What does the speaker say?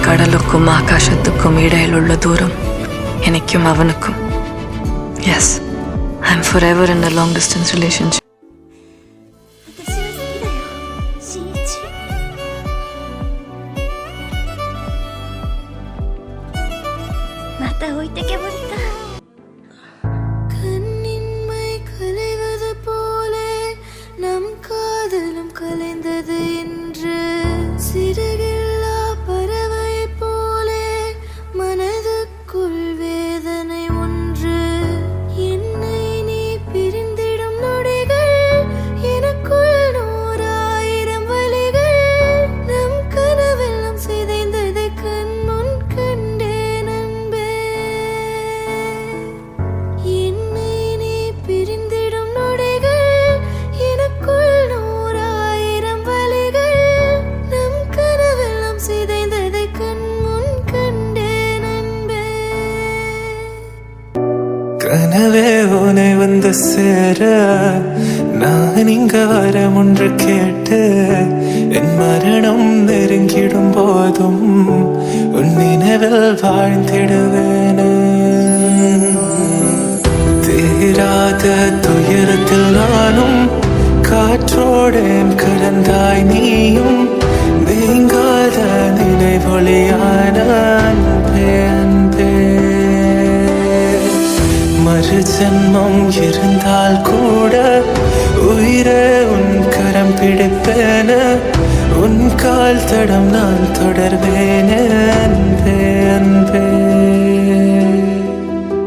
கடலுக்கும் ஆகாசத்துக்கும் இடையில் உள்ள தூரம் எனக்கும் அவனுக்கும். Yes, I am forever in a long distance relationship. また置いてけぼりだ கண்ணின்மை கலைவது போலே நம் காதலும் கலைந்தது என்று சிறகில்லா பறவை போலே மனதுக்குள் வேதனை ஒன்று என்னை நீ பிரிந்திடும் நொடிகள் எனக்குள் 100,000 வலிகள் நம் கனவெல்லாம் சிதைந்ததை கண் முன் கண்டேன் அன்பே என்னை நீ பிரிந்திடும் நொடிகள் எனக்குள் 100,000 வலிகள் நம் கனவெல்லாம் சிதைந்ததை கண் முன் கண்டேன் அன்பே கனவே உனை வந்து சேர நான் இங்க வரம் ஒன்று கேட்டு என் மரணம் நெருங்கிடும் போதும் உன் நினைவில் வாழ்ந்திடுவேன். தீராத துயரத்தில் நானும் காற்றோடேன் கலந்தாய் நீயும் நீங்காத நினைவொளியான அன்பே அன்பே. மறு ஜென்மம் இருந்தால் கூட உயிரே உன் கரம் பிடிப்பேன உன் கால் தடம் நான் தொடர்வேன் அன்பே அன்பே.